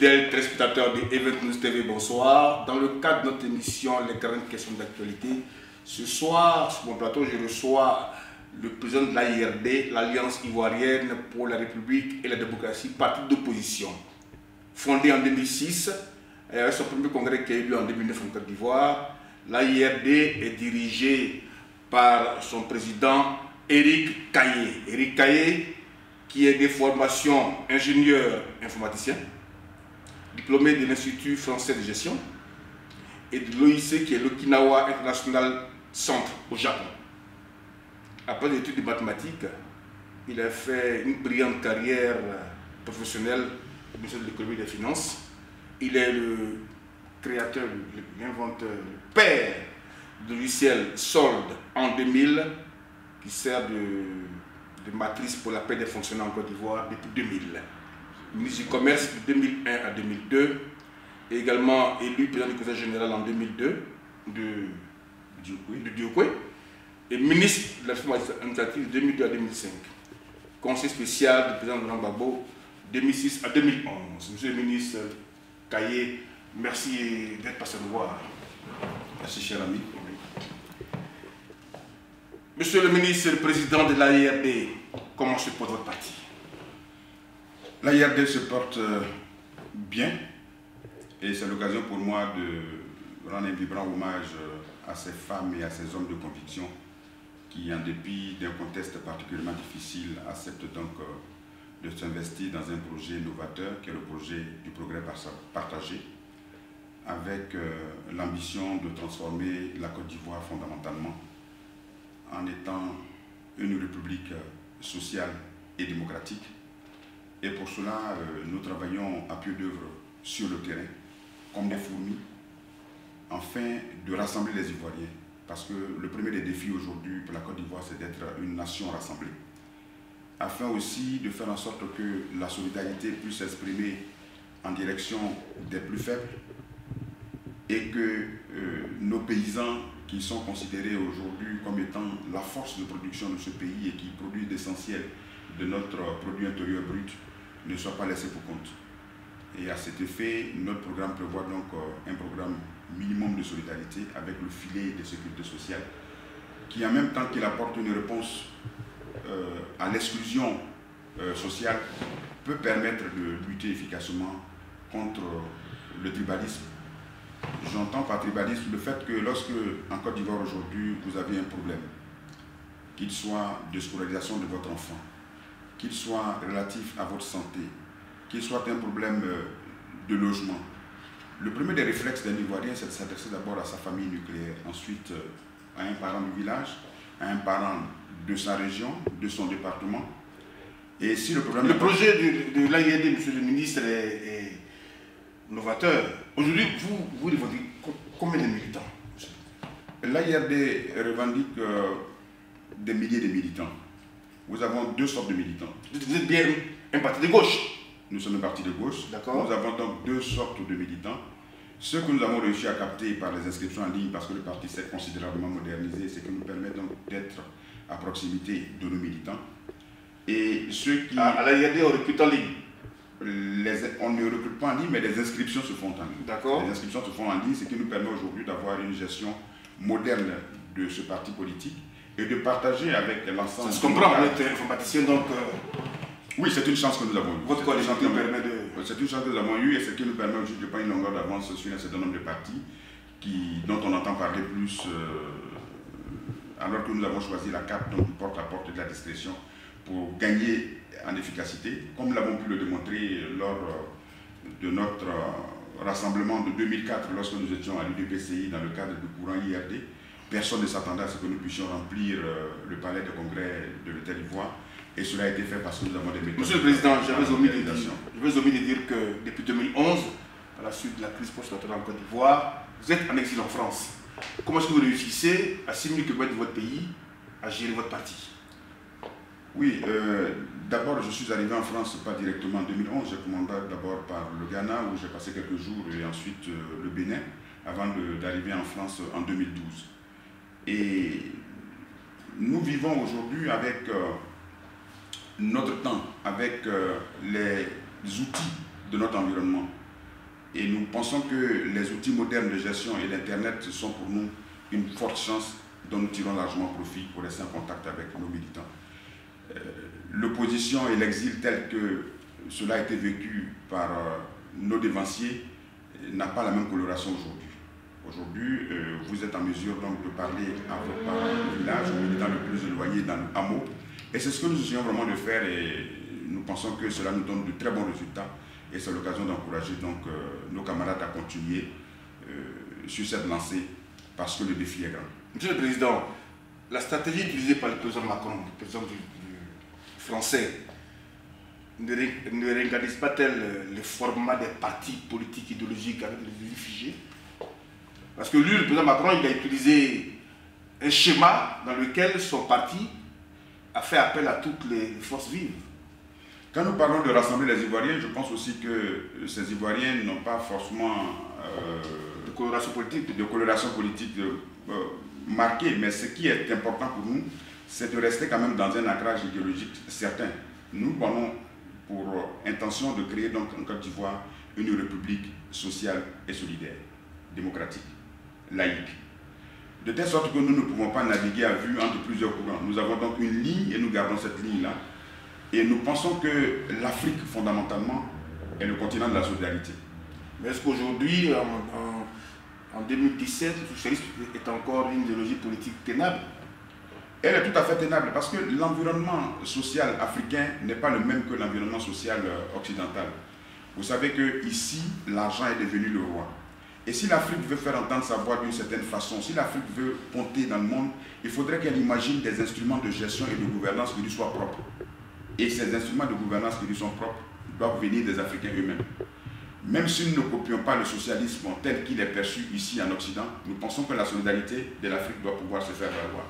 Fidèles téléspectateurs de Event News TV, bonsoir. Dans le cadre de notre émission Les grandes questions d'actualité, ce soir, sur mon plateau, je reçois le président de l'AIRD, l'Alliance Ivoirienne pour la République et la Démocratie, parti d'opposition. Fondé en 2006, avec son premier congrès qui a eu lieu en 2009 en Côte d'Ivoire, l'AIRD est dirigé par son président Éric Caillé. Éric Caillé, qui est de formation ingénieur informaticien, diplômé de l'Institut français de gestion et de l'OIC, qui est l'Okinawa International Centre au Japon. Après des études de mathématiques, il a fait une brillante carrière professionnelle au ministère de l'économie et des finances. Il est le créateur, l'inventeur, le père du logiciel Solde en 2000, qui sert de matrice pour la paix des fonctionnaires en Côte d'Ivoire depuis 2000. Ministre du Commerce de 2001 à 2002, et également élu président du Conseil général en 2002 de Diokwe, et ministre de la Réforme administrative de 2002 à 2005. Conseil spécial du président Laurent Gbagbo 2006 à 2011. Monsieur le ministre Caillé, merci d'être passé nous voir. Merci, cher ami. Monsieur le ministre, le président de l'AIRD, comment se porte votre parti? L'AIRD se porte bien et c'est l'occasion pour moi de rendre un vibrant hommage à ces femmes et à ces hommes de conviction qui, en dépit d'un contexte particulièrement difficile, acceptent donc de s'investir dans un projet novateur qui est le projet du progrès partagé, avec l'ambition de transformer la Côte d'Ivoire fondamentalement en étant une république sociale et démocratique. Et pour cela, nous travaillons à pied d'œuvre sur le terrain, comme des fourmis, afin de rassembler les Ivoiriens. Parce que le premier des défis aujourd'hui pour la Côte d'Ivoire, c'est d'être une nation rassemblée. Afin aussi de faire en sorte que la solidarité puisse s'exprimer en direction des plus faibles et que nos paysans qui sont considérés aujourd'hui comme étant la force de production de ce pays et qui produisent l'essentiel de notre produit intérieur brut ne soient pas laissés pour compte. Et à cet effet, notre programme prévoit donc un programme minimum de solidarité avec le filet de sécurité sociale qui, en même temps qu'il apporte une réponse à l'exclusion sociale, peut permettre de lutter efficacement contre le tribalisme. J'entends par tribalisme le fait que lorsque, en Côte d'Ivoire aujourd'hui, vous avez un problème, qu'il soit de scolarisation de votre enfant, qu'il soit relatif à votre santé, qu'il soit un problème de logement, le premier des réflexes d'un Ivoirien, c'est de s'adresser d'abord à sa famille nucléaire, ensuite à un parent du village, à un parent de sa région, de son département. Et si le problème... Le projet de l'AIRD, monsieur le ministre, est novateur. Aujourd'hui, vous revendiquez combien de militants? L'AIRD revendique des milliers de militants. Nous avons deux sortes de militants. Vous êtes bien un parti de gauche? Nous sommes un parti de gauche. D'accord. Nous avons donc deux sortes de militants. Ce que nous avons réussi à capter par les inscriptions en ligne, parce que le parti s'est considérablement modernisé, c'est que nous permet donc d'être à proximité de nos militants. Et ceux qui... À l'AIRD, on recrute en ligne? On ne recrute pas en ligne, mais les inscriptions se font en ligne. D'accord. Les inscriptions se font en ligne, ce qui nous permet aujourd'hui d'avoir une gestion moderne de ce parti politique et de partager avec l'ensemble... Ça se comprend, vous êtes informaticien, donc... Oui, c'est une chance que nous avons eue. Votre coalition nous permet de... C'est une chance que nous avons eue et ce qui nous permet aujourd'hui de prendre une longueur d'avance sur un certain nombre de partis dont on entend parler plus alors que nous avons choisi la carte donc, du porte-à-porte de la discrétion pour gagner en efficacité, comme nous l'avons pu le démontrer lors de notre rassemblement de 2004 lorsque nous étions à l'UDPCI dans le cadre du courant IRD. Personne ne s'attendait à ce que nous puissions remplir le palais de congrès de l'État d'Ivoire. Et cela a été fait parce que nous avons des méthodes. Monsieur le Président, j'avais omis de dire que depuis 2011, à la suite de la crise post-électorale en Côte d'Ivoire, vous êtes en exil en France. Comment est-ce que vous réussissez à 6 000 km de votre pays à gérer votre parti? Oui, d'abord je suis arrivé en France pas directement en 2011, j'ai commandé d'abord par le Ghana où j'ai passé quelques jours et ensuite le Bénin avant d'arriver en France en 2012. Et nous vivons aujourd'hui avec notre temps, avec les outils de notre environnement. Et nous pensons que les outils modernes de gestion et l'Internet sont pour nous une forte chance dont nous tirons largement profit pour rester en contact avec nos militants. L'opposition et l'exil tel que cela a été vécu par nos dévanciers n'a pas la même coloration aujourd'hui. Aujourd'hui, vous êtes en mesure donc de parler à votre village, aux militants le plus éloigné dans le hameau. Et c'est ce que nous essayons vraiment de faire et nous pensons que cela nous donne de très bons résultats. Et c'est l'occasion d'encourager donc nos camarades à continuer sur cette lancée parce que le défi est grand. Monsieur le Président, la stratégie utilisée par le président Macron, le président du français, ne réorganise pas-t-elle le format des partis politiques idéologiques avec les idées figées? Parce que lui, le président Macron, il a utilisé un schéma dans lequel son parti a fait appel à toutes les forces vives. Quand nous parlons de rassembler les Ivoiriens, je pense aussi que ces Ivoiriens n'ont pas forcément De coloration politique. Marquée. Mais ce qui est important pour nous, c'est de rester quand même dans un ancrage idéologique certain. Nous avons pour intention de créer donc en Côte d'Ivoire une république sociale et solidaire, démocratique, laïque. De telle sorte que nous ne pouvons pas naviguer à vue entre plusieurs courants. Nous avons donc une ligne et nous gardons cette ligne-là. Et nous pensons que l'Afrique, fondamentalement, est le continent de la solidarité. Mais est-ce qu'aujourd'hui, en 2017, le socialisme est encore une idéologie politique tenable? Elle est tout à fait tenable parce que l'environnement social africain n'est pas le même que l'environnement social occidental. Vous savez qu'ici, l'argent est devenu le roi. Et si l'Afrique veut faire entendre sa voix d'une certaine façon, si l'Afrique veut compter dans le monde, il faudrait qu'elle imagine des instruments de gestion et de gouvernance qui lui soient propres. Et ces instruments de gouvernance qui lui sont propres doivent venir des Africains eux-mêmes. Même si nous ne copions pas le socialisme tel qu'il est perçu ici en Occident, nous pensons que la solidarité de l'Afrique doit pouvoir se faire valoir.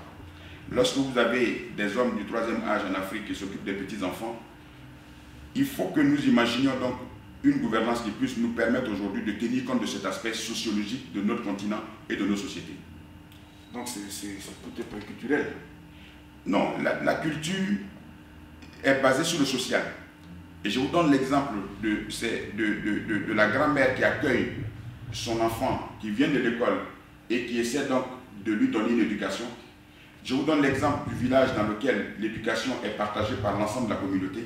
Lorsque vous avez des hommes du troisième âge en Afrique qui s'occupent des petits-enfants, il faut que nous imaginions donc une gouvernance qui puisse nous permettre aujourd'hui de tenir compte de cet aspect sociologique de notre continent et de nos sociétés. Donc c'est peut-être culturel. Non, la culture est basée sur le social. Et je vous donne l'exemple de la grand-mère qui accueille son enfant qui vient de l'école et qui essaie donc de lui donner une éducation. Je vous donne l'exemple du village dans lequel l'éducation est partagée par l'ensemble de la communauté,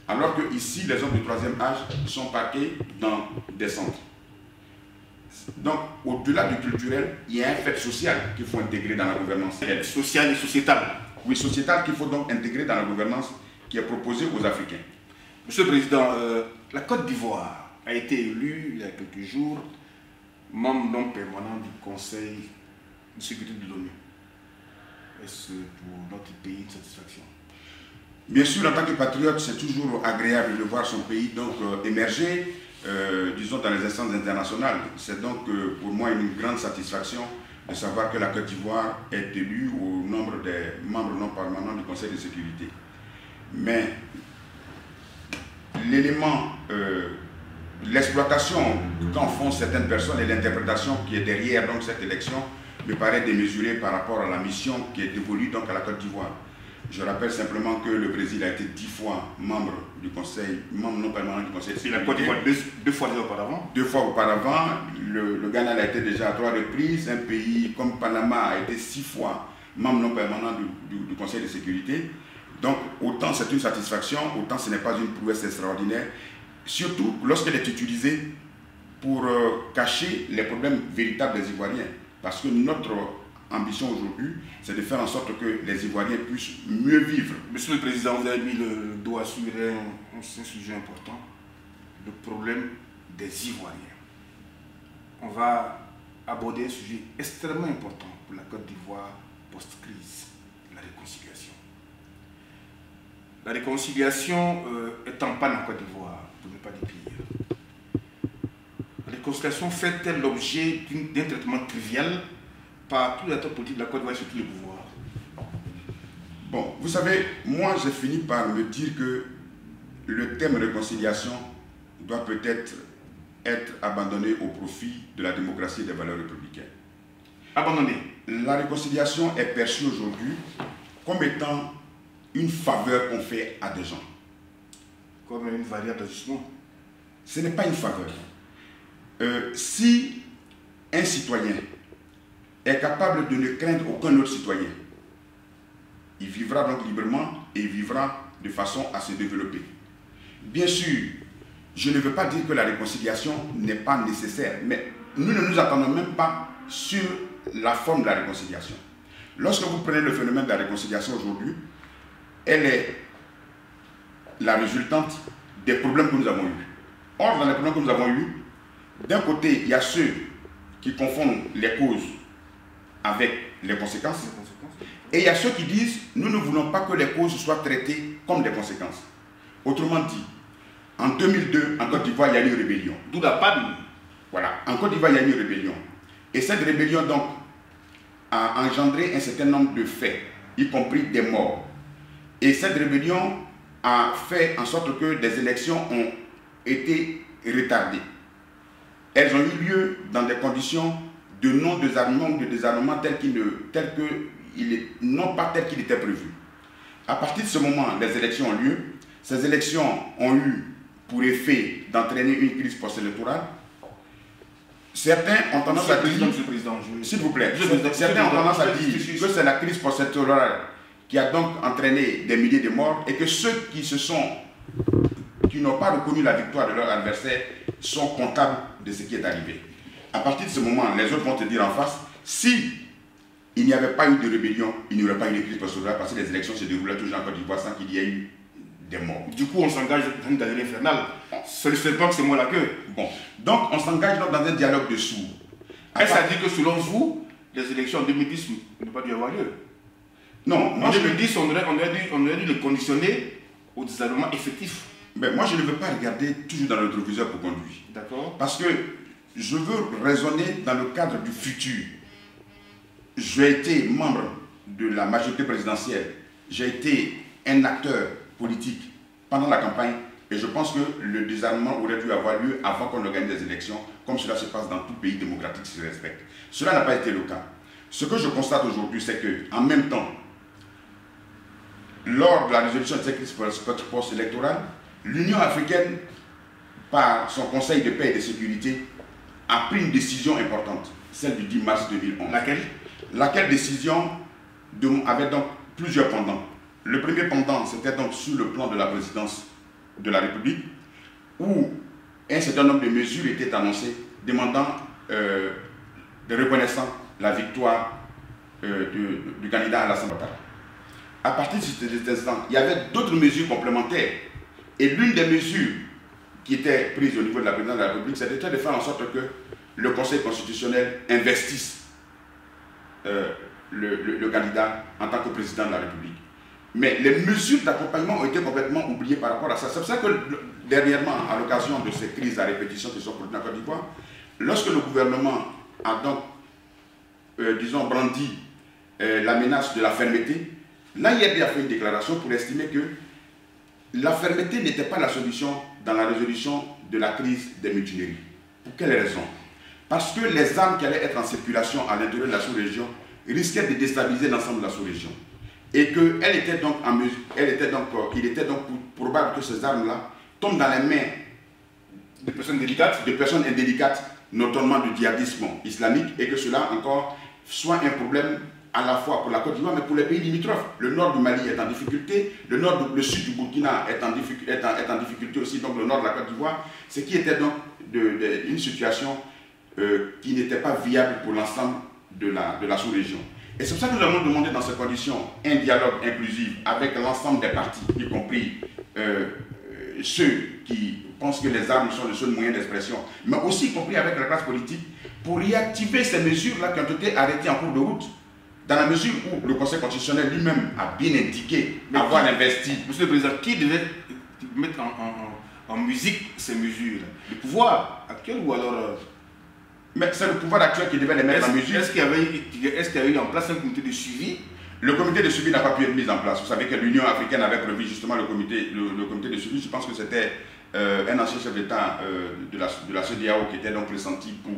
alors que ici, les hommes du troisième âge sont parqués dans des centres. Donc, au-delà du culturel, il y a un fait social qu'il faut intégrer dans la gouvernance. Social et sociétal. Oui, sociétal qu'il faut donc intégrer dans la gouvernance qui est proposée aux Africains. Monsieur le Président, la Côte d'Ivoire a été élue il y a quelques jours membre non permanent du Conseil de sécurité de l'ONU. Est-ce pour notre pays une satisfaction? Bien sûr, en tant que patriote, c'est toujours agréable de voir son pays donc émerger, disons, dans les instances internationales. C'est donc pour moi une grande satisfaction de savoir que la Côte d'Ivoire est élue au nombre des membres non permanents du Conseil de sécurité. Mais l'élément, l'exploitation qu'en font certaines personnes et l'interprétation qui est derrière donc, cette élection me paraît démesurée par rapport à la mission qui est dévolue donc, à la Côte d'Ivoire. Je rappelle simplement que le Brésil a été 10 fois membre du Conseil, membre non permanent du Conseil de sécurité. La Côte d'Ivoire deux fois auparavant. 2 fois auparavant. Le Ghana a été déjà à 3 reprises. Un pays comme Panama a été 6 fois membre non permanent du Conseil de sécurité. Donc, autant c'est une satisfaction, autant ce n'est pas une prouesse extraordinaire, surtout lorsqu'elle est utilisée pour cacher les problèmes véritables des Ivoiriens. Parce que notre ambition aujourd'hui, c'est de faire en sorte que les Ivoiriens puissent mieux vivre. Monsieur le Président, vous avez mis le doigt sur un sujet important, le problème des Ivoiriens. On va aborder un sujet extrêmement important pour la Côte d'Ivoire post-crise, la réconciliation. La réconciliation est en panne en Côte d'Ivoire, pour ne pas dire pire. La réconciliation fait-elle l'objet d'un traitement trivial par tous les acteurs politiques de la Côte d'Ivoire et sur tous les pouvoirs? Bon, vous savez, moi j'ai fini par me dire que le thème réconciliation doit peut-être être abandonné au profit de la démocratie et des valeurs républicaines. Abandonné. La réconciliation est perçue aujourd'hui comme étant une faveur qu'on fait à des gens. Comme une variable d'ajustement. Ce n'est pas une faveur. Si un citoyen est capable de ne craindre aucun autre citoyen, il vivra donc librement et il vivra de façon à se développer. Bien sûr, je ne veux pas dire que la réconciliation n'est pas nécessaire, mais nous ne nous attendons même pas sur la forme de la réconciliation. Lorsque vous prenez le phénomène de la réconciliation aujourd'hui, elle est la résultante des problèmes que nous avons eus. Or, dans les problèmes que nous avons eus, d'un côté, il y a ceux qui confondent les causes avec les conséquences, et il y a ceux qui disent, nous ne voulons pas que les causes soient traitées comme des conséquences. Autrement dit, en 2002, en Côte d'Ivoire, il y a eu une rébellion. D'où la panne. Voilà, en Côte d'Ivoire, il y a eu une rébellion. Et cette rébellion, donc, a engendré un certain nombre de faits, y compris des morts. Et cette rébellion a fait en sorte que des élections ont été retardées. Elles ont eu lieu dans des conditions de non-désarmement ou de désarmement non pas tel qu'il était prévu. À partir de ce moment, les élections ont lieu. Ces élections ont eu pour effet d'entraîner une crise post-électorale. Certains ont tendance à dire, s'il vous plaît, certains ont tendance à dire que c'est la crise post-électorale qui a donc entraîné des milliers de morts et que ceux qui n'ont pas reconnu la victoire de leur adversaire sont comptables de ce qui est arrivé. À partir de ce moment, les autres vont te dire en face, si il n'y avait pas eu de rébellion, il n'y aurait pas eu de crise post-électorale parce que les élections se déroulaient toujours en Côte d'Ivoire sans qu'il y ait eu des morts. Du coup, on s'engage dans une galerie infernale. C'est pas que c'est moi la queue. Bon, donc on s'engage dans un dialogue de sourds. Est-ce à dire que selon vous, les élections en 2010 n'ont pas dû avoir lieu? Non, en 2010, on aurait dû les conditionner au désarmement effectif. Mais moi, je ne veux pas regarder toujours dans le rétroviseur pour conduire. D'accord. Parce que je veux raisonner dans le cadre du futur. J'ai été membre de la majorité présidentielle. J'ai été un acteur politique pendant la campagne et je pense que le désarmement aurait dû avoir lieu avant qu'on organise des élections, comme cela se passe dans tout pays démocratique qui se respecte. Cela n'a pas été le cas. Ce que je constate aujourd'hui, c'est qu'en même temps, lors de la résolution de cette crise post-électorale, l'Union africaine, par son Conseil de paix et de sécurité, a pris une décision importante, celle du 10 mars 2011. Laquelle décision avait donc plusieurs pendants. Le premier pendant, c'était donc sur le plan de la présidence de la République, où un certain nombre de mesures étaient annoncées demandant, reconnaissant la victoire du candidat à l'Assemblée. À partir de cet instant, il y avait d'autres mesures complémentaires. Et l'une des mesures qui était prise au niveau de la présidence de la République, c'était de faire en sorte que le Conseil constitutionnel investisse le candidat en tant que président de la République. Mais les mesures d'accompagnement ont été complètement oubliées par rapport à ça. C'est pour ça que dernièrement, à l'occasion de ces crises à répétition qui sont produites en Côte d'Ivoire, lorsque le gouvernement a donc, disons, brandi la menace de la fermeté, l'AIRD a fait une déclaration pour estimer que la fermeté n'était pas la solution dans la résolution de la crise des mutineries. Pour quelle raison? Parce que les armes qui allaient être en circulation à l'intérieur de la sous-région risquaient de déstabiliser l'ensemble de la sous-région. Et qu'il était donc probable que ces armes-là tombent dans les mains de personnes indélicates, notamment du djihadisme islamique, et que cela encore soit un problème à la fois pour la Côte d'Ivoire, mais pour les pays limitrophes. Le nord du Mali est en difficulté, le sud du Burkina est en difficulté aussi, donc le nord de la Côte d'Ivoire, ce qui était donc une situation qui n'était pas viable pour l'ensemble de la sous-région. Et c'est pour ça que nous avons demandé dans ces conditions un dialogue inclusif avec l'ensemble des partis, y compris ceux qui pensent que les armes sont le seul moyen d'expression, mais aussi y compris avec la classe politique, pour réactiver ces mesures-là qui ont été arrêtées en cours de route, dans la mesure où le Conseil constitutionnel lui-même a bien indiqué avoir investi. Monsieur le Président, qui devait mettre en musique ces mesures? Le pouvoir actuel ou alors... Mais c'est le pouvoir actuel qui devait les mettre en musique. Est-ce qu'il y a eu en place un comité de suivi? Le comité de suivi n'a pas pu être mis en place. Vous savez que l'Union africaine avait prévu justement le comité de suivi. Je pense que c'était un ancien chef d'État de la CEDEAO qui était donc pressenti pour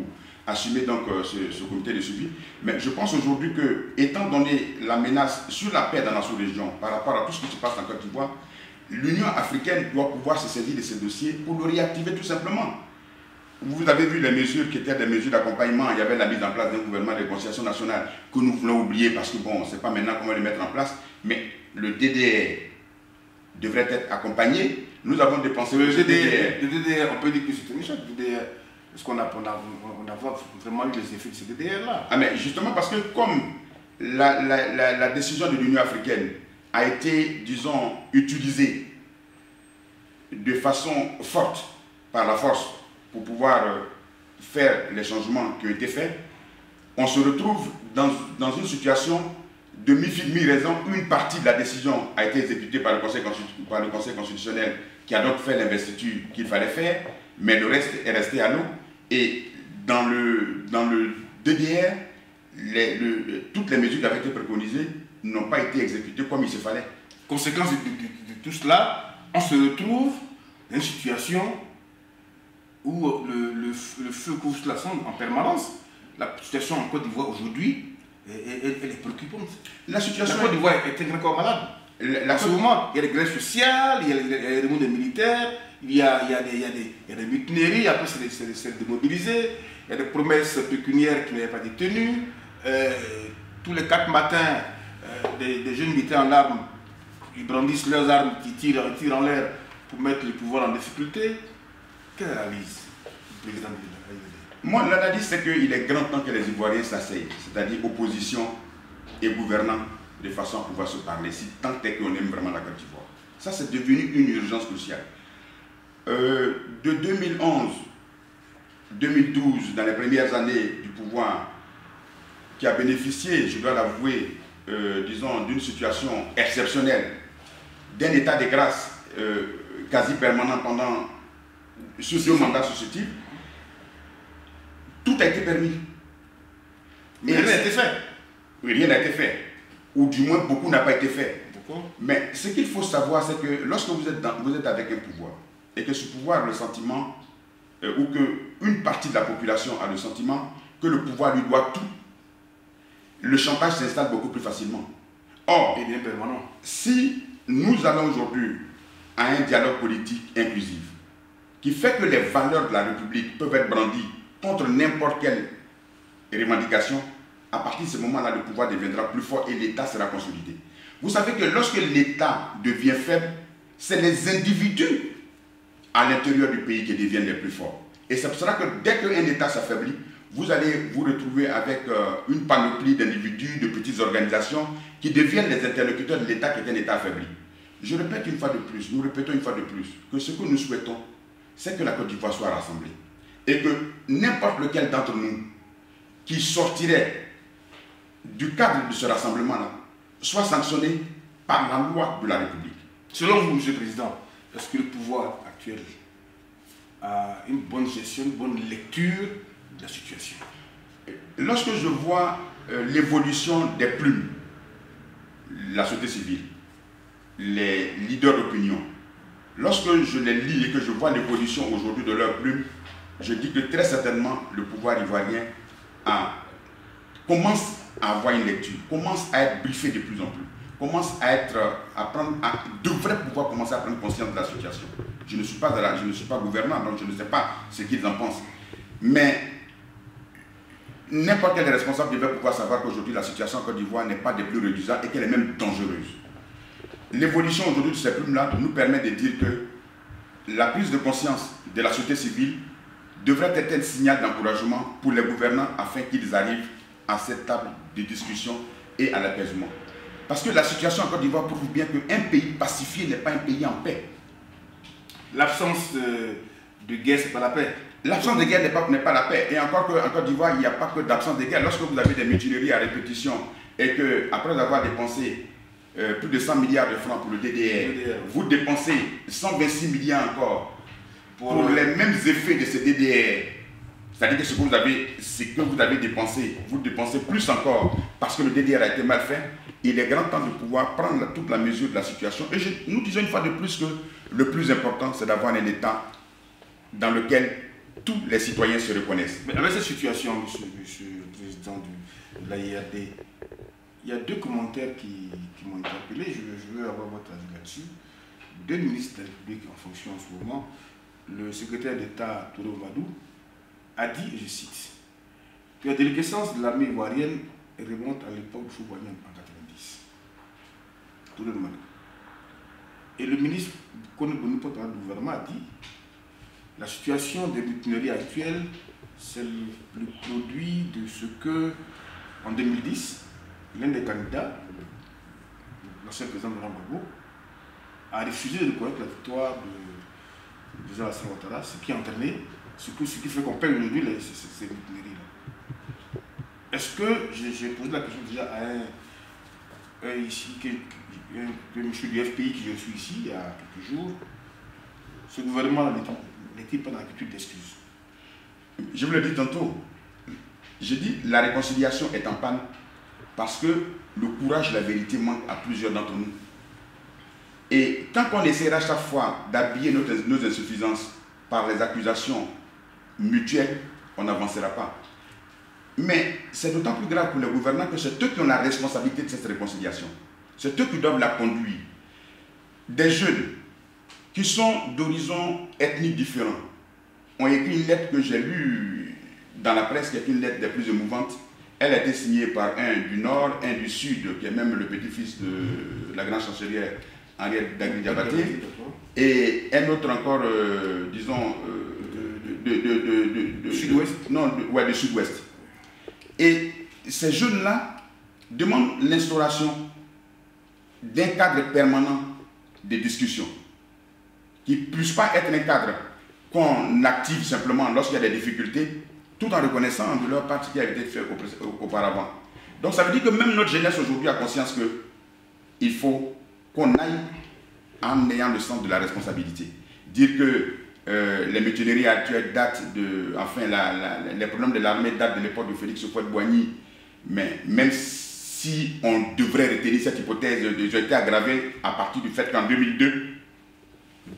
assumer donc ce comité de suivi. Mais je pense aujourd'hui que, étant donné la menace sur la paix dans la sous-région par rapport à tout ce qui se passe en Côte d'Ivoire, l'Union africaine doit pouvoir se saisir de ces dossiers pour le réactiver tout simplement. vous avez vu les mesures qui étaient des mesures d'accompagnement. Il y avait la mise en place d'un gouvernement de réconciliation nationale que nous voulons oublier parce que bon, on ne sait pas maintenant comment le mettre en place. Mais le DDR devrait être accompagné. Nous avons dépensé le DDR, on peut dire que c'est un échec. Le DDR, parce qu'on a vraiment eu les effets de ce DDR-là. Ah mais justement parce que comme la décision de l'Union africaine a été, disons, utilisée de façon forte par la force pour pouvoir faire les changements qui ont été faits, on se retrouve dans une situation de mi-raison. Une partie de la décision a été exécutée par le Conseil constitutionnel qui a donc fait l'investiture qu'il fallait faire, mais le reste est resté à l'eau. Et dans le DDR, toutes les mesures qui avaient été préconisées n'ont pas été exécutées comme il se fallait. Conséquence de tout cela, on se retrouve dans une situation où le feu couvre la sonde en permanence. La situation en Côte d'Ivoire aujourd'hui, elle est préoccupante. La Côte d'Ivoire est un grand corps malade. En ce moment, il y a des grèves sociales, il y a les remontes des militaires, il y a des mutineries, après c'est démobilisé, il y a des promesses pécuniaires qui n'avaient pas été tenues. Tous les 4 matins, des jeunes militaires en armes, ils brandissent leurs armes, qui tirent en l'air pour mettre le pouvoir en difficulté. Quelle analyse du président de l'AIED? Moi, l'analyse, c'est qu'il est grand temps que les Ivoiriens s'asseyent, c'est-à-dire opposition et gouvernants, de façon à pouvoir se parler, si tant est qu'on aime vraiment la Côte d'Ivoire. Ça, c'est devenu une urgence cruciale. De 2011, 2012, dans les premières années du pouvoir, qui a bénéficié, je dois l'avouer, disons, d'une situation exceptionnelle, d'un état de grâce quasi permanent pendant sur 2 mandats successifs, tout a été permis. Mais rien n'a été fait. Oui, rien n'a été fait. Ou du moins, beaucoup n'a pas été fait. Mais ce qu'il faut savoir, c'est que lorsque vous êtes avec un pouvoir, et que ce pouvoir a le sentiment, ou qu'une partie de la population a le sentiment que le pouvoir lui doit tout, le chantage s'installe beaucoup plus facilement. Or, et bien permanent. Si nous allons aujourd'hui à un dialogue politique inclusif, qui fait que les valeurs de la République peuvent être brandies contre n'importe quelle revendication, à partir de ce moment-là, le pouvoir deviendra plus fort et l'État sera consolidé. Vous savez que lorsque l'État devient faible, c'est les individus à l'intérieur du pays qui deviennent les plus forts. Et c'est pour cela que dès qu'un État s'affaiblit, vous allez vous retrouver avec une panoplie d'individus, de petites organisations qui deviennent les interlocuteurs de l'État qui est un État affaibli. Je répète une fois de plus, nous répétons une fois de plus, que ce que nous souhaitons, c'est que la Côte d'Ivoire soit rassemblée. Et que n'importe lequel d'entre nous qui sortirait du cadre de ce rassemblement-là soit sanctionné par la loi de la République. Selon vous, M. le Président, est-ce que le pouvoir actuel a une bonne gestion, une bonne lecture de la situation? Lorsque je vois l'évolution des plumes, la société civile, les leaders d'opinion, lorsque je les lis et que je vois l'évolution aujourd'hui de leurs plumes, je dis que très certainement le pouvoir ivoirien commence à avoir une lecture, commence à être briefé de plus en plus, commence devrait pouvoir commencer à prendre conscience de la situation. Je ne suis pas gouvernant, donc je ne sais pas ce qu'ils en pensent. Mais n'importe quel responsable devrait pouvoir savoir qu'aujourd'hui la situation en Côte d'Ivoire n'est pas des plus réduisantes et qu'elle est même dangereuse. L'évolution aujourd'hui de ces plumes-là nous permet de dire que la prise de conscience de la société civile devrait être un signal d'encouragement pour les gouvernants afin qu'ils arrivent à cette table de discussion et à l'apaisement. Parce que la situation en Côte d'Ivoire prouve bien qu'un pays pacifié n'est pas un pays en paix. L'absence de guerre, ce n'est pas la paix. L'absence de guerre n'est pas la paix. Et encore qu'en Côte d'Ivoire, il n'y a pas que d'absence de guerre. Lorsque vous avez des mutineries à répétition et qu'après avoir dépensé plus de 100 milliards de francs pour le DDR, vous dépensez 126 milliards encore pour les mêmes effets de ce DDR. C'est-à-dire que ce que vous avez dépensé, vous dépensez plus encore parce que le DDR a été mal fait. Il est grand temps de pouvoir prendre toute la mesure de la situation. Et nous disons une fois de plus que le plus important, c'est d'avoir un État dans lequel tous les citoyens se reconnaissent. Mais avec cette situation, monsieur le président de l'AIRD, il y a 2 commentaires qui m'ont interpellé. Je veux avoir votre avis là-dessus. 2 ministres de la République en fonction en ce moment, le secrétaire d'État Touré Oumadou a dit, et je cite, que la déliquescence de l'armée ivoirienne remonte à l'époque de Chouboigny en 90. Tout le monde. Et le ministre Kone Bonipo, dans le gouvernement, a dit la situation des mutineries actuelles, c'est le produit de ce que, en 2010, l'un des candidats, l'ancien président de Gbagbo, a refusé de reconnaître la victoire de président Alassane Ouattara, ce qui a entraîné, ce qui fait qu'on paye aujourd'hui ces mutineries-là. Est-ce que, j'ai posé la question déjà à un monsieur du FPI qui je suis ici il y a quelques jours, ce gouvernement n'est-il pas dans l'attitude d'excuse? Je vous l'ai dit tantôt, j'ai dit la réconciliation est en panne parce que le courage, la vérité manque à plusieurs d'entre nous. Et tant qu'on essaiera chaque fois d'habiller nos insuffisances par les accusations mutuelles, on n'avancera pas. Mais c'est d'autant plus grave pour les gouvernants que c'est eux qui ont la responsabilité de cette réconciliation. C'est eux qui doivent la conduire. Des jeunes qui sont d'horizons ethniques différents ont écrit une lettre que j'ai lue dans la presse, qui est une lettre des plus émouvantes. Elle a été signée par un du Nord, un du Sud, qui est même le petit-fils de la grande chancelière Henriette Dagri-Diabaté, et un autre encore, disons, de Sud-Ouest. Non, de Sud-Ouest. Et ces jeunes-là demandent l'instauration d'un cadre permanent de discussion, qui ne puisse pas être un cadre qu'on active simplement lorsqu'il y a des difficultés, tout en reconnaissant de leur part ce qui a été fait auparavant. Donc ça veut dire que même notre jeunesse aujourd'hui a conscience qu'il faut qu'on aille en ayant le sens de la responsabilité. Dire que les mutineries actuelles datent de... Enfin, les problèmes de l'armée datent de l'époque de Félix Houphouët-Boigny, mais même si on devrait retenir cette hypothèse, ils ont été aggravés à partir du fait qu'en 2002,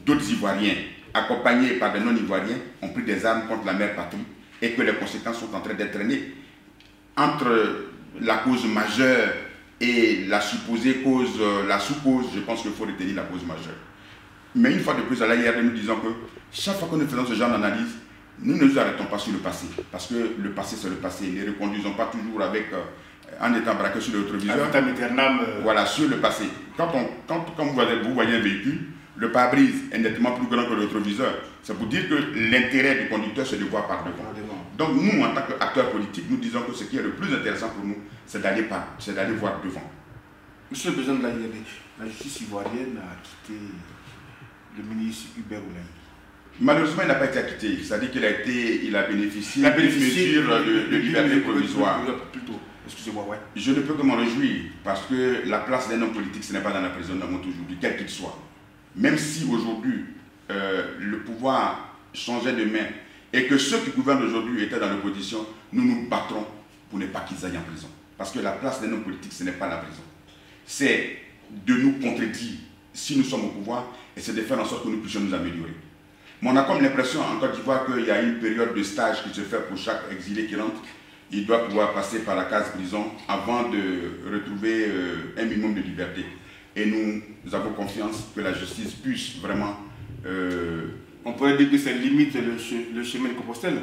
d'autres Ivoiriens, accompagnés par des non-Ivoiriens, ont pris des armes contre la mère patrie et que les conséquences sont en train d'être traînées. Entre la cause majeure et la supposée cause, la sous-cause, je pense qu'il faut retenir la cause majeure. Mais une fois de plus, à l'IRD, nous disons que chaque fois que nous faisons ce genre d'analyse, nous ne nous arrêtons pas sur le passé. Parce que le passé, c'est le passé. Ne reconduisons pas toujours avec, en étant braqué sur le rétroviseur. Voilà, sur le passé. Quand vous voyez un véhicule, le pare-brise est nettement plus grand que le rétroviseur. C'est pour dire que l'intérêt du conducteur, c'est de voir par devant. Donc nous, en tant qu'acteurs politiques, nous disons que ce qui est le plus intéressant pour nous, c'est d'aller voir devant. Monsieur le Président de l'IRD, la justice ivoirienne a quitté le ministre Hubert Oulin. Malheureusement, il n'a pas été acquitté. C'est-à-dire qu'il a bénéficié d'une mesure de liberté provisoire. Plutôt. Excusez-moi, ouais. Je ne peux que m'en réjouir parce que la place d'un homme politique, ce n'est pas dans la prison d'un monde aujourd'hui, quel qu'il soit. Même si aujourd'hui, le pouvoir changeait de main et que ceux qui gouvernent aujourd'hui étaient dans l'opposition, nous nous battrons pour ne pas qu'ils aillent en prison. Parce que la place d'un homme politique, ce n'est pas la prison. C'est de nous contredire si nous sommes au pouvoir et c'est de faire en sorte que nous puissions nous améliorer. Mais on a comme l'impression en Côte d'Ivoire qu'il y a une période de stage qui se fait pour chaque exilé qui rentre. Il doit pouvoir passer par la case prison avant de retrouver un minimum de liberté. Et nous avons confiance que la justice puisse vraiment... On pourrait dire que c'est limite le chemin de Compostelle.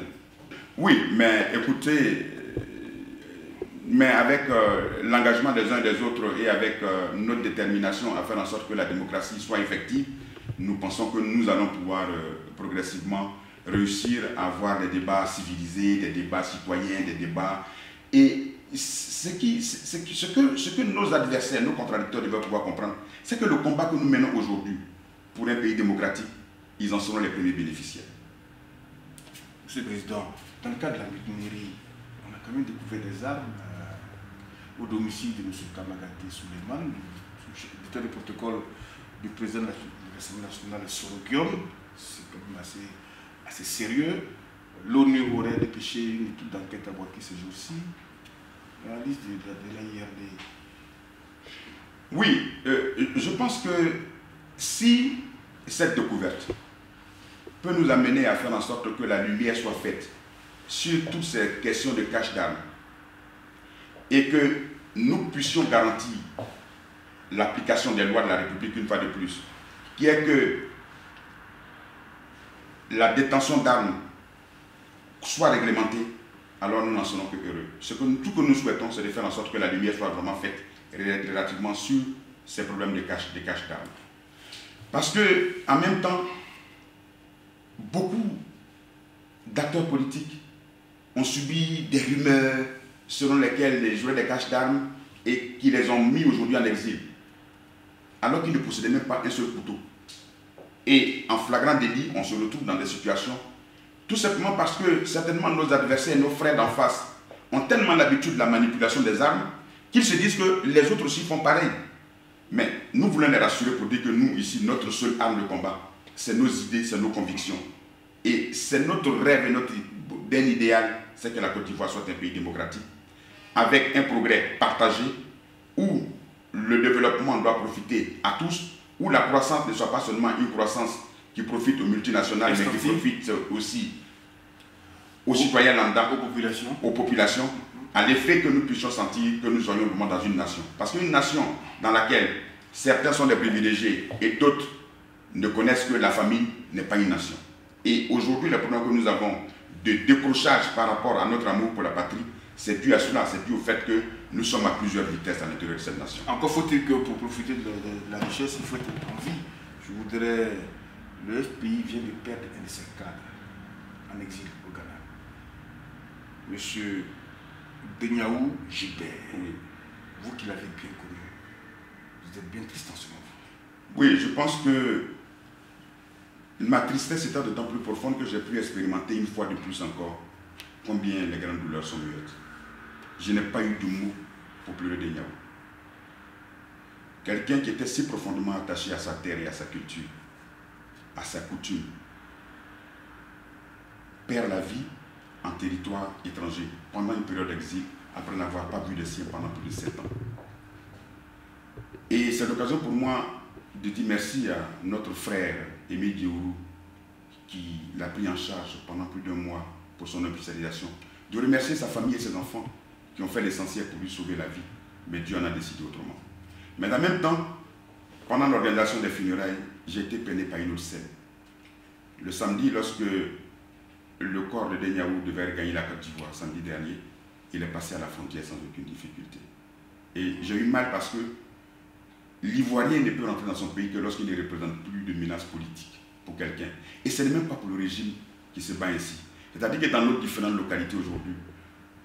Oui, mais écoutez, mais avec l'engagement des uns et des autres et avec notre détermination à faire en sorte que la démocratie soit effective, nous pensons que nous allons pouvoir progressivement réussir à avoir des débats civilisés, des débats citoyens, des débats... Et ce que nos adversaires, nos contradicteurs doivent pouvoir comprendre, c'est que le combat que nous menons aujourd'hui pour un pays démocratique, ils en seront les premiers bénéficiaires. Monsieur le Président, dans le cas de la mutinerie, on a quand même découvert des armes au domicile de M. Kamagaté Souleymane, directeur du protocole du président de l'Assemblée nationale, Sorogium. C'est quand même assez sérieux. L'ONU aurait dépêché une étude d'enquête à Boaké ce jour-ci. La liste de la IRD. Oui, je pense que si cette découverte peut nous amener à faire en sorte que la lumière soit faite sur toutes ces questions de cache d'armes et que nous puissions garantir l'application des lois de la République une fois de plus, qui est que la détention d'armes soit réglementé, alors nous n'en serons que heureux. Tout que nous souhaitons, c'est de faire en sorte que la lumière soit vraiment faite relativement sur ces problèmes de cache d'armes. Parce que, en même temps, beaucoup d'acteurs politiques ont subi des rumeurs selon lesquelles les joueurs des caches d'armes et qui les ont mis aujourd'hui en exil, alors qu'ils ne possédaient même pas un seul couteau. Et en flagrant délit, on se retrouve dans des situations, tout simplement parce que certainement nos adversaires, nos frères d'en face, ont tellement l'habitude de la manipulation des armes qu'ils se disent que les autres aussi font pareil. Mais nous voulons les rassurer pour dire que nous, ici, notre seule arme de combat, c'est nos idées, c'est nos convictions. Et c'est notre rêve et notre idéal, c'est que la Côte d'Ivoire soit un pays démocratique, avec un progrès partagé, où le développement doit profiter à tous, où la croissance ne soit pas seulement une croissance qui profite aux multinationales, mais qui profite aussi aux citoyens lambda, aux populations, à l'effet que nous puissions sentir que nous serions vraiment dans une nation. Parce qu'une nation dans laquelle certains sont des privilégiés et d'autres ne connaissent que la famille n'est pas une nation. Et aujourd'hui, le problème que nous avons de décrochage par rapport à notre amour pour la patrie, c'est dû à cela, c'est dû au fait que nous sommes à plusieurs vitesses à l'intérieur de cette nation. Encore faut-il que pour profiter de la richesse, il faut être en vie. Je voudrais... Le FPI vient de perdre un de ses cadres en exil au Ghana. Monsieur Denyaou Gilbert, oui. Vous qui l'avez bien connu, vous êtes bien triste en ce moment. Oui, je pense que ma tristesse étant d'autant plus profonde que j'ai pu expérimenter une fois de plus encore combien les grandes douleurs sont muettes. Je n'ai pas eu de mots pour pleurer Denyaou. Quelqu'un qui était si profondément attaché à sa terre et à sa culture, à sa coutume, perd la vie en territoire étranger pendant une période d'exil après n'avoir pas vu les siens pendant plus de 7 ans. Et c'est l'occasion pour moi de dire merci à notre frère Émile Diourou qui l'a pris en charge pendant plus d'1 mois pour son hospitalisation, de remercier sa famille et ses enfants qui ont fait l'essentiel pour lui sauver la vie, mais Dieu en a décidé autrement. Mais en même temps, pendant l'organisation des funérailles, j'ai été peiné par une autre scène. Le samedi, lorsque le corps de Denyaou devait regagner la Côte d'Ivoire, samedi dernier, il est passé à la frontière sans aucune difficulté. Et j'ai eu mal parce que l'Ivoirien ne peut rentrer dans son pays que lorsqu'il ne représente plus de menace politique pour quelqu'un. Et ce n'est même pas pour le régime qui se bat ainsi. C'est-à-dire que dans nos différentes localités aujourd'hui,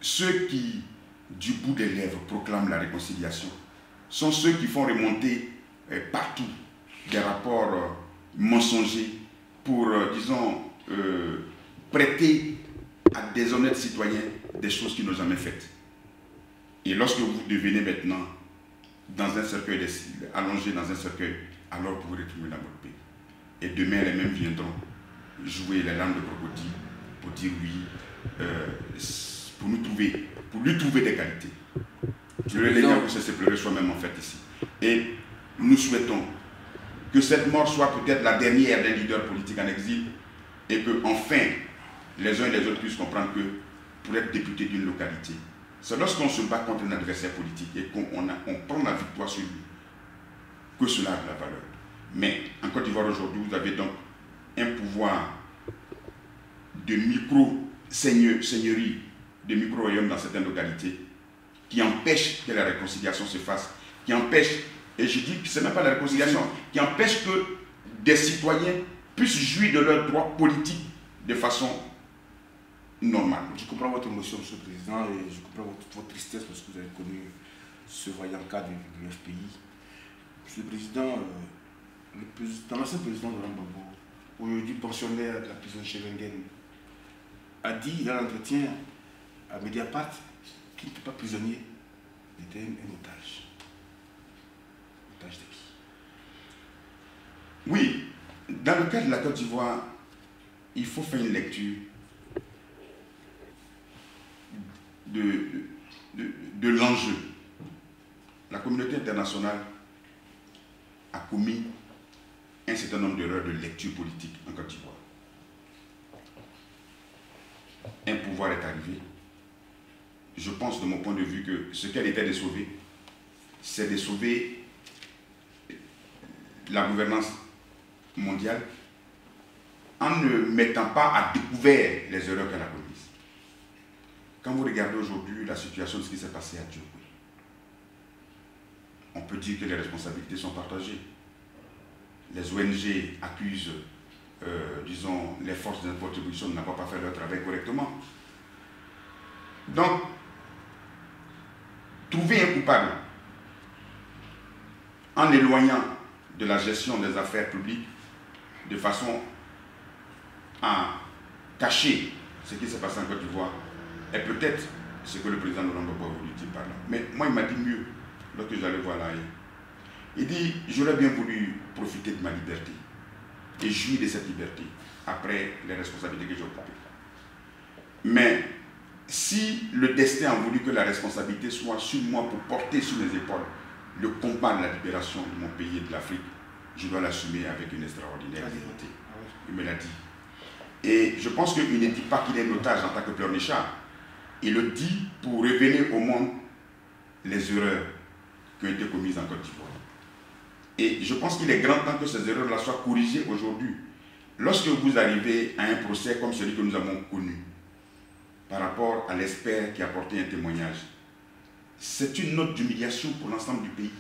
ceux qui, du bout des lèvres, proclament la réconciliation, sont ceux qui font remonter partout des rapports mensongers pour, disons, prêter à des honnêtes citoyens des choses qu'ils n'ont jamais faites. Et lorsque vous devenez maintenant dans un cercueil, allongé dans un cercueil, alors vous retournez dans votre pays. Et demain, les mêmes viendront jouer les larmes de crocodile pour dire oui, pour lui trouver des qualités. Les gens pour se pleurer soi-même en fait ici. Et nous souhaitons que cette mort soit peut-être la dernière d'un leader politique en exil et que enfin les uns et les autres puissent comprendre que pour être député d'une localité, c'est lorsqu'on se bat contre un adversaire politique et qu'on prend la victoire sur lui que cela a de la valeur. Mais en Côte d'Ivoire aujourd'hui, vous avez donc un pouvoir de micro-seigneurie, de micro-royaume dans certaines localités qui empêche que la réconciliation se fasse, qui empêche, et je dis que ce n'est pas la réconciliation, qui empêche que des citoyens puissent jouir de leurs droits politiques de façon normale. Je comprends votre émotion, Monsieur le Président, et je comprends votre tristesse parce que vous avez connu ce vaillant cas du FPI. Monsieur le Président, l'ancien président de Rambabo, aujourd'hui pensionnaire de la prison de Scheveningen, a dit dans l'entretien à Mediapart qu'il n'était pas prisonnier, il était un otage. Otage de qui? Oui, dans le cas de la Côte d'Ivoire, il faut faire une lecture de l'enjeu. La communauté internationale a commis un certain nombre d'erreurs de lecture politique en Côte d'Ivoire. Un pouvoir est arrivé. Je pense de mon point de vue que ce qu'elle était de sauver, c'est de sauver la gouvernance mondiale en ne mettant pas à découvert les erreurs qu'elle a commises. quand vous regardez aujourd'hui la situation de ce qui s'est passé à Djibouti, on peut dire que les responsabilités sont partagées. Les ONG accusent, disons, les forces de contribution de n'avoir pas fait leur travail correctement. Donc, trouver un coupable en éloignant de la gestion des affaires publiques de façon à cacher ce qui s'est passé en Côte d'Ivoire est peut-être ce que le président Laurent Gbagbo a voulu dire par là. Mais moi, il m'a dit mieux lorsque j'allais voir là. Il dit, j'aurais bien voulu profiter de ma liberté et jouir de cette liberté après les responsabilités que j'ai occupées. Mais si le destin a voulu que la responsabilité soit sur moi pour porter sur mes épaules le combat de la libération de mon pays et de l'Afrique, je dois l'assumer avec une extraordinaire dignité. Il me l'a dit. Et je pense qu'il ne dit pas qu'il est un otage en tant que pleurnichard. Il le dit pour révéler au monde les erreurs qui ont été commises en Côte d'Ivoire. Et je pense qu'il est grand temps que ces erreurs-là soient corrigées aujourd'hui. Lorsque vous arrivez à un procès comme celui que nous avons connu, par rapport à l'expert qui a apporté un témoignage, c'est une note d'humiliation pour l'ensemble du pays.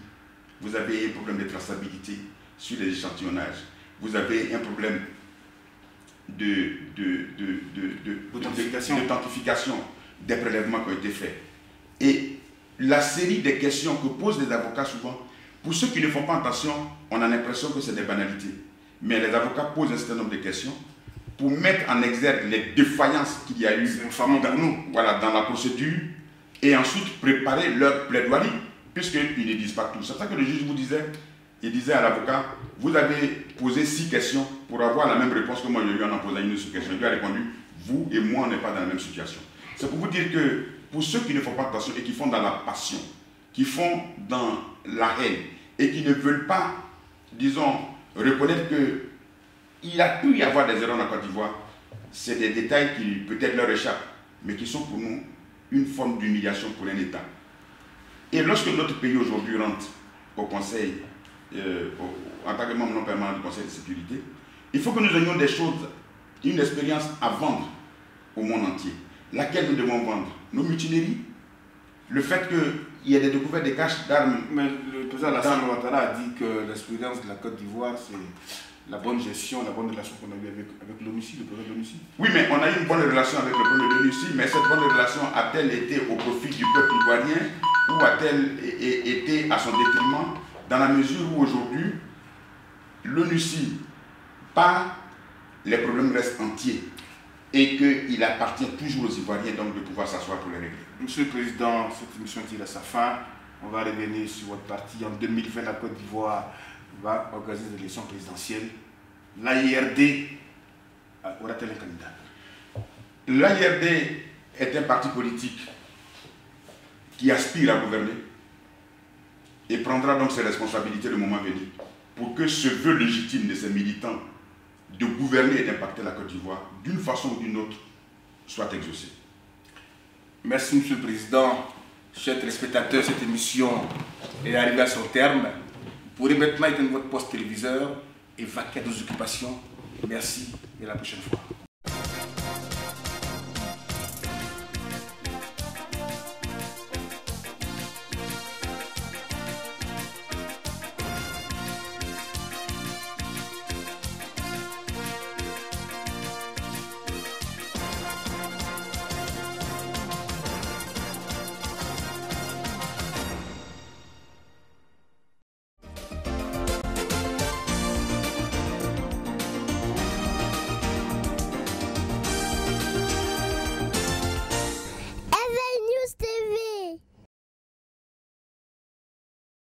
Vous avez un problème de traçabilité sur les échantillonnages. Vous avez un problème d'authentification des prélèvements qui ont été faits. Et la série de questions que posent les avocats souvent, pour ceux qui ne font pas attention, on a l'impression que c'est des banalités. Mais les avocats posent un certain nombre de questions pour mettre en exergue les défaillances qu'il y a eu dans la procédure et ensuite préparer leur plaidoirie, puisqu'ils ne disent pas tout. C'est ça que le juge vous disait. Il disait à l'avocat, vous avez posé 6 questions pour avoir la même réponse que moi j'ai eu en posant une seule question. Il lui a répondu, vous et moi on n'est pas dans la même situation. C'est pour vous dire que pour ceux qui ne font pas attention et qui font dans la passion, qui font dans la haine et qui ne veulent pas, disons, reconnaître qu'il a pu y avoir des erreurs en Côte d'Ivoire, c'est des détails qui peut-être leur échappent, mais qui sont pour nous une forme d'humiliation pour un État. Et lorsque notre pays aujourd'hui rentre au Conseil, en tant que membre non permanent du Conseil de sécurité, il faut que nous ayons des choses, une expérience à vendre au monde entier. Laquelle nous devons vendre? Nos mutineries, le fait qu'il y ait des découvertes de caches d'armes. Mais le président Alassane Ouattara a dit que l'expérience de la Côte d'Ivoire, c'est la bonne gestion, la bonne relation qu'on a eue avec l'ONUCI, le président de l'ONUCI. Oui, mais on a eu une bonne relation avec le président de l'ONUCI, mais cette bonne relation a-t-elle été au profit du peuple ivoirien ou a-t-elle été à son détriment, dans la mesure où aujourd'hui, l'ONUCI part, les problèmes restent entiers et qu'il appartient toujours aux Ivoiriens donc de pouvoir s'asseoir pour les régler. Monsieur le Président, cette émission tire à sa fin. On va revenir sur votre parti. En 2020, la Côte d'Ivoire va organiser des élections présidentielles. L'AIRD aura-t-elle un candidat? L'AIRD est un parti politique qui aspire à gouverner et prendra donc ses responsabilités le moment venu pour que ce vœu légitime de ses militants de gouverner et d'impacter la Côte d'Ivoire d'une façon ou d'une autre soit exaucé. Merci Monsieur le Président. Chers téléspectateurs, cette émission est arrivée à son terme. Vous pourrez maintenant éteindre votre poste téléviseur et vaquer à vos occupations. Merci et à la prochaine fois.